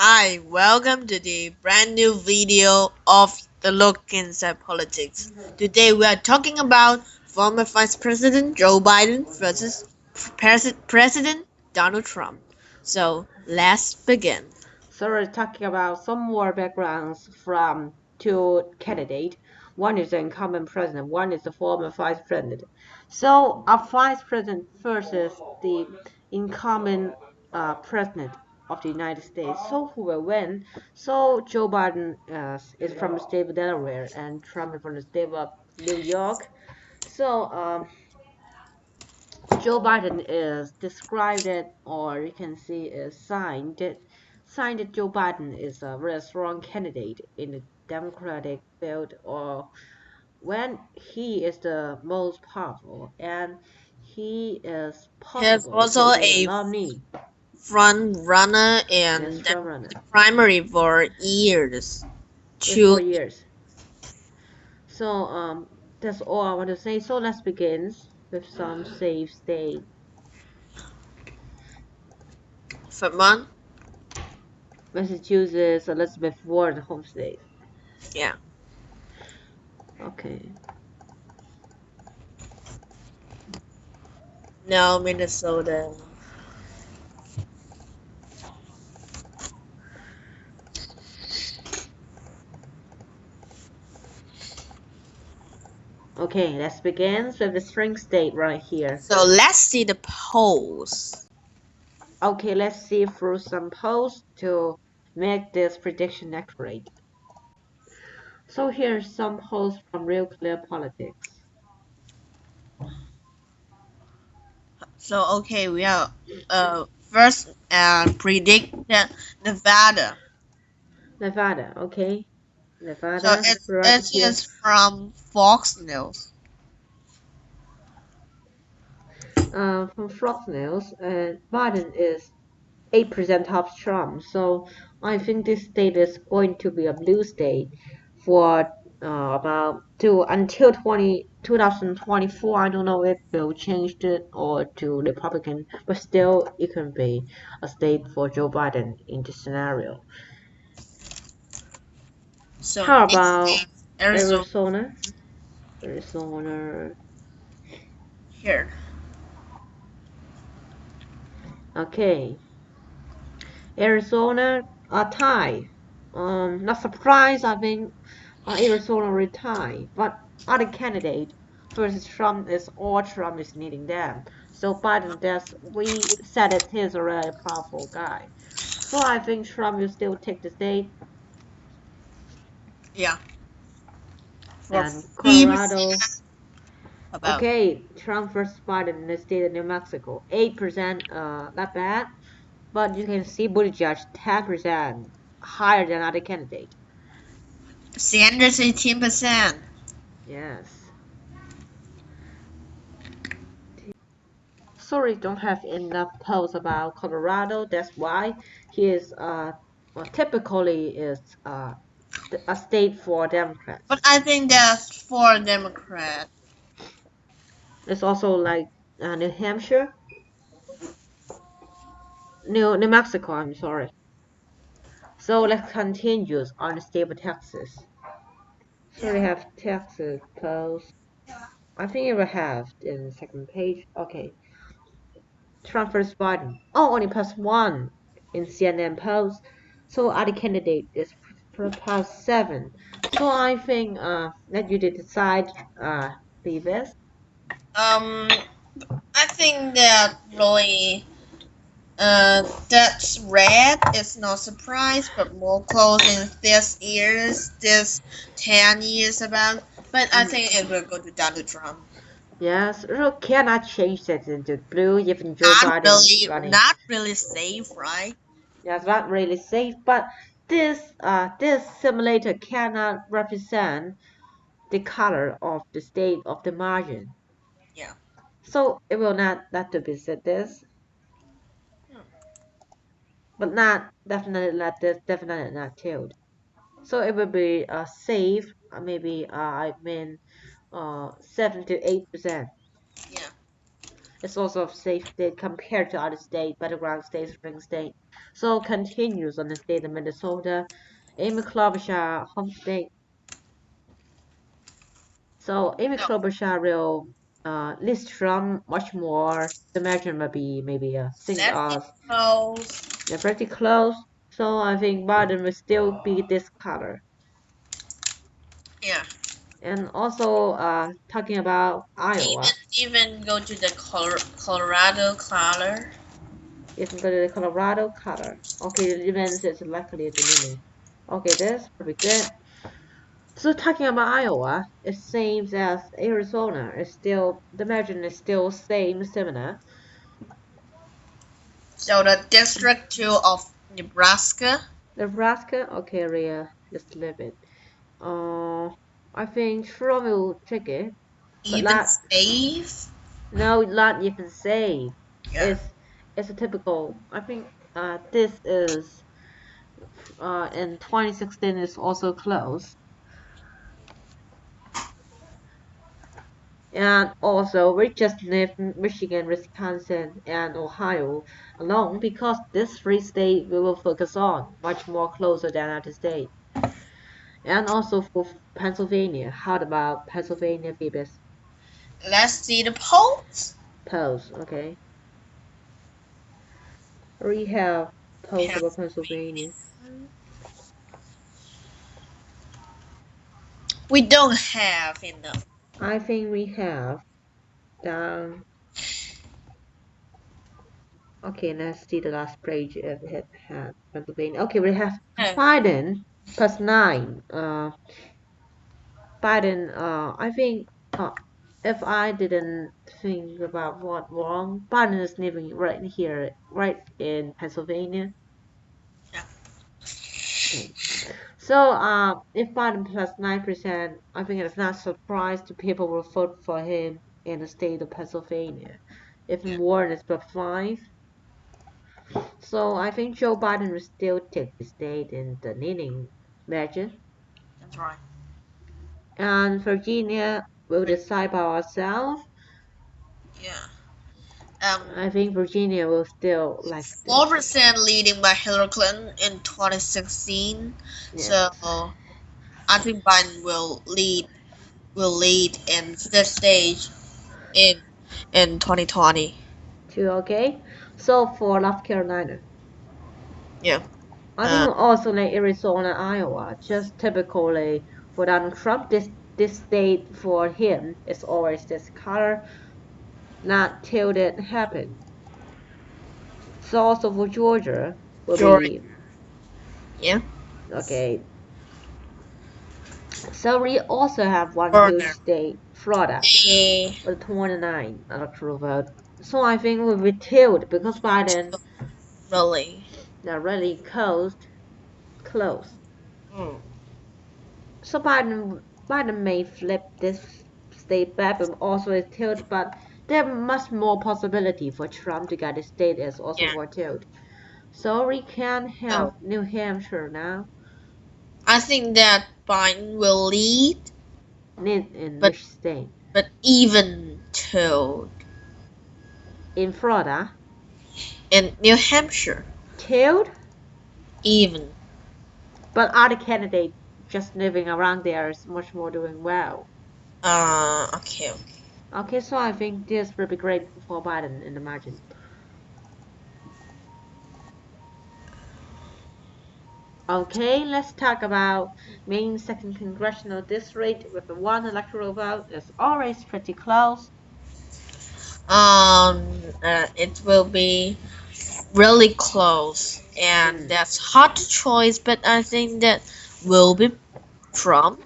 Hi, welcome to the brand new video of the Look Inside Politics. Today we are talking about former Vice President Joe Biden versus President Donald Trump. So let's begin. So we're talking about some more backgrounds from two candidates. One is the incumbent president, one is the former vice president. So a vice president versus the incumbent president of the United States. So who will win? So Joe Biden is from the state of Delaware and Trump is from the state of New York. So Joe Biden is described it, or you can see is signed that Joe Biden is a very strong candidate in the Democratic field, or when he is the most powerful, and he is He's possible to also be the a nominee front runner as in the front runner primary for years. in 4 Two years. So that's all I want to say. So let's begin with some safe state. Vermont. Massachusetts, Elizabeth Warren home state. Yeah. Okay. No, Minnesota. Okay, let's begin with the string state right here. So let's see the polls. Okay, let's see through some polls to make this prediction accurate. So here's some polls from Real Clear Politics. So okay, we are first predict the Nevada. Nevada, okay. So Nevada, it right it here. is from Fox News. From Fox News, Biden is 8% top Trump. So I think this state is going to be a blue state for about to until 2024. I don't know if they'll change it or to Republican, but still it can be a state for Joe Biden in this scenario. So How next about state, Arizona Arizona? Arizona. here. Okay. Arizona, a tie. Not surprised. I think Arizona will tie, but other candidate versus Trump is all Trump is needing them. So Biden, does we said it, he's a really powerful guy. So I think Trump will still take the state Yeah, for and 50% Colorado. about. Okay, Trump versus Biden in the state of New Mexico, 8%, not bad, but you can see Buttigieg 10% higher than other candidate. Sanders 18%. Yes. Sorry, don't have enough posts about Colorado. That's why he is typically is a state for But Democrats. I think that's for Democrat. It's also like New Hampshire, New Mexico. I'm sorry. So let's continue on the state of Texas. So we Yeah. have Texas post. I think it will have in the second page. Okay, Trump versus Biden. Oh, only plus one in CNN polls. So other candidate is plus seven. So I think that you did decide the best. Um, I think that really that's red. It's not surprise, but more close in this years, this 10 years about. But I think it will go to Donald Trump. Yes, you cannot change that into blue even Joe Not Biden really, running. not really safe, right? That's not really safe, but this simulator cannot represent the color of the state of the margin. Yeah. So it will not to visit this, but not definitely not this, definitely not killed. So it will be safe, maybe I mean 7 to 8%. Yeah. It's also a safe state compared to other states, battleground states, swing state. So continues on the state of Minnesota, Amy Klobuchar home state. So Amy No, Klobuchar will list Trump much more. The margin might be maybe a thing let's see close. they're pretty close. So I think Biden will still be this color. Yeah. And also talking about Even Iowa, even go to the Colorado color. even go to the Colorado color. Okay, the events is likely the meaning. Okay, that's pretty good. So talking about Iowa, it seems as Arizona is still the margin is still same similar. So the District 2 of Nebraska. Nebraska, okay, Rhea, just leave it. Uh, I think Trump will take it, but Even not safe. no, not even safe. Yeah. It's it's a typical. I think this is in 2016 is also close, and also we just leave Michigan, Wisconsin, and Ohio alone because this three state we will focus on much more closer than other state, and also for Pennsylvania. How about Pennsylvania, Phoebus? Let's see the polls. Polls, okay. We have polls about Pennsylvania. Pennsylvania. We don't have enough. I think we have down. Okay, let's see the last page if it had Pennsylvania. Okay, we have Yeah. Biden plus 9. Biden, I think if I didn't think about what wrong, Biden is living right here, right in Pennsylvania. Yeah. Okay. So, if Biden plus 9%, I think it's not surprised people will vote for him in the state of Pennsylvania. If Yeah. Warren is plus 5, so I think Joe Biden will still take the state in the leading margin. That's right. And Virginia will But decide by ourselves. yeah. Um, I think Virginia will still like this. 4% leading by Hillary Clinton in 2016. Yeah. So I think Biden will lead in the stage in 2020. Two, okay. So for North Carolina, Yeah. I think Uh, also like Arizona, Iowa, just typically for Donald Trump, this state for him is always this color, not till it happen. So also for Georgia will Georgia. be Yeah. okay. So we also have one huge Burner. state, Florida, Eh, with 29 electoral vote. So I think we'll be tilted because Biden really. are really close. Mm. So Biden may flip this state back, but also is tilted. But there much more possibility for Trump to get the state as also Yeah. for tilt. So we can have So New Hampshire now. I think that Biden will lead, In but which state? even to In Florida. in New Hampshire, Tilt. even. But other candidates just living around there is much more doing well. Okay, okay. Okay, so I think this will be great for Biden in the margin. Okay, let's talk about Maine second congressional district with the one electoral vote. It's always pretty close. It will be really close, and Mm. that's hard to choice. But I think that will be Trump.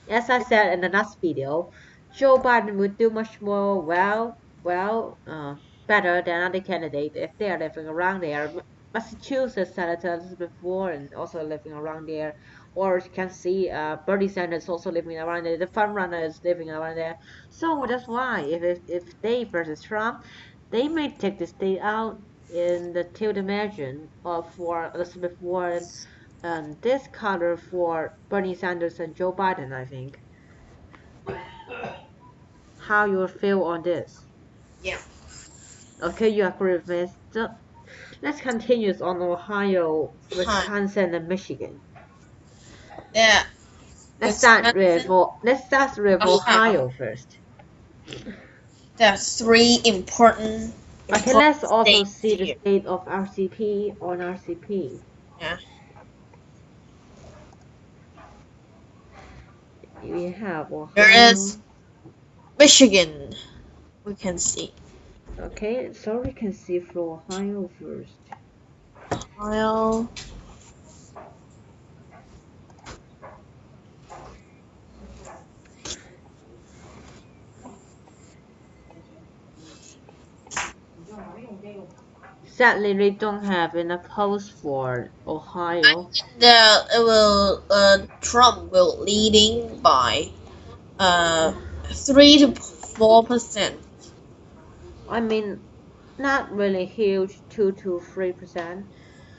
As I said in the last video, Joe Biden would do much more better than other candidates if they are living around there. Massachusetts Senator Elizabeth Warren also living around there, or you can see Bernie Sanders also living around there. The front runner is living around there. So that's why if they versus Trump, they may take the state out in the tilt margin for Elizabeth Warren and this color for Bernie Sanders and Joe Biden, I think. how you feel on this. Yeah. Okay, you agree with me? So let's continue on Ohio, Hi. Wisconsin, and Michigan. Yeah. Wisconsin. Let's start with Ohio. Ohio first. There are three Okay, important let's also states see the here. state of RCP on RCP. Yeah. We have There is Ohio. Michigan. We can see. Okay, so we can see for Ohio first. Ohio. Sadly, they don't have enough polls for Ohio. Trump will leading by 3 to 4%. I mean, not really huge, 2 to 3%.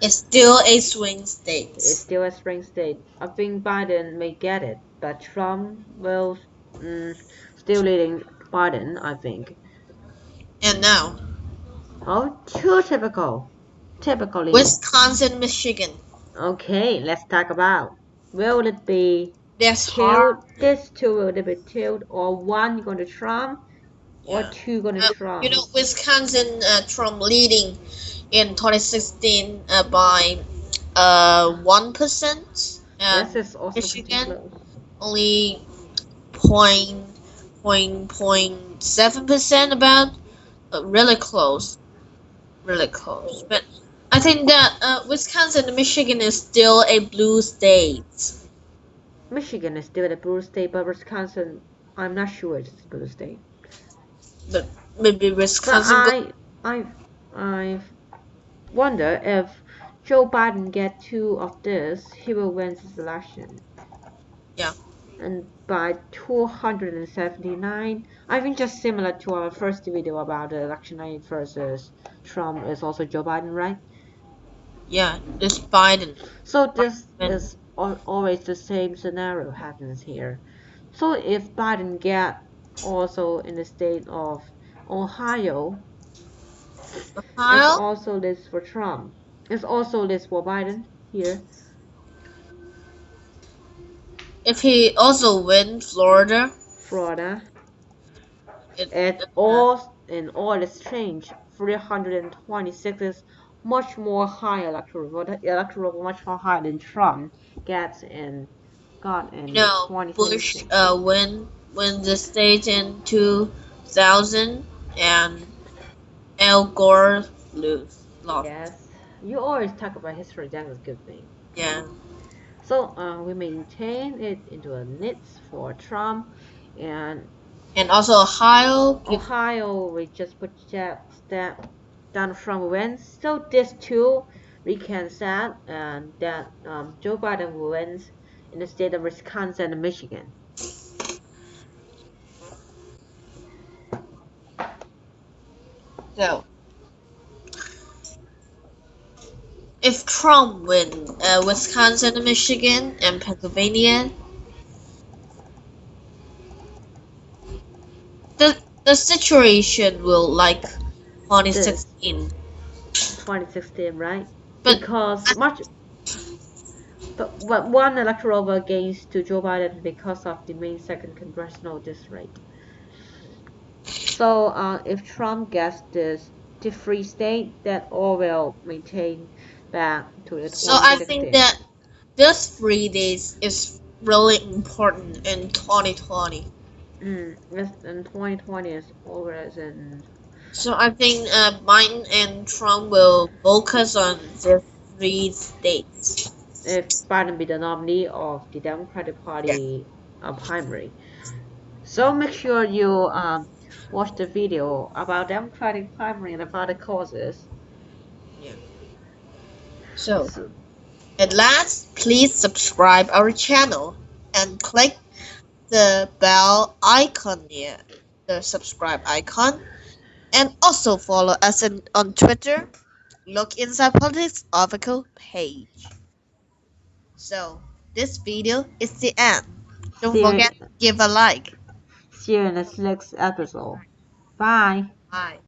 It's still a swing It's state. still a swing state. I think Biden may get it, but Trump will mm, still leading Biden, I think. And now, Oh, too typical. Typically. Wisconsin, Michigan. Okay, let's talk about. Will it be That's hard. tilt? This two will it be tilt or one going to Trump or Yeah. two going to Trump? Wisconsin, Trump leading in 2016 by 1%, This and is also pretty Michigan close. only point 7%. About really close, really close. But I think that Wisconsin and Michigan is still a blue state. Michigan is still a blue state, but Wisconsin, I'm not sure it's a blue state. But maybe But Wisconsin go. I wonder if Joe Biden get two of this, he will win this election. Yeah. And by 279, I think just similar to our first video about the election night versus Trump is also Joe Biden, right? Yeah, this Biden. So this Biden. is always the same scenario happens here. So if Biden get also in the state of Ohio, it's Ohio, also this for Trump. It's also this for Biden here. if he also win Florida, Florida. it It uh, all in all is change. 326 is much more higher electoral vote. Electoral much more higher than Trump gets in got in Bush 2016. win the state in 2000, and Al Gore lost. Yes, you always talk about history. That's a good thing. Yeah, So we maintain it into a nits for Trump, and and also Ohio give. Ohio we just project that Donald Trump wins. So this two we can say and that Joe Biden wins in the state of Wisconsin and Michigan. So if Trump win Wisconsin, Michigan, and Pennsylvania, the situation will like This 2016. 2016, right? But Because much, but one electoral vote against to Joe Biden because of the main second congressional district. So if Trump gets the free state, that all will maintain back to the so I think 2016. that this 3 days is really important in 2020. In 2020 is always in. So I think Biden and Trump will focus on the 3 states. If Biden be the nominee of the Democratic Yeah. Party primary. So make sure you watch the video about Democratic primary and about the causes. Yeah. So So, at last, please subscribe our channel and click the bell icon near the subscribe icon, and also follow us on Twitter. Look Inside Politics official page. So this video is the end. Don't see forget you, to give a like. See you in the next episode. Bye. Bye.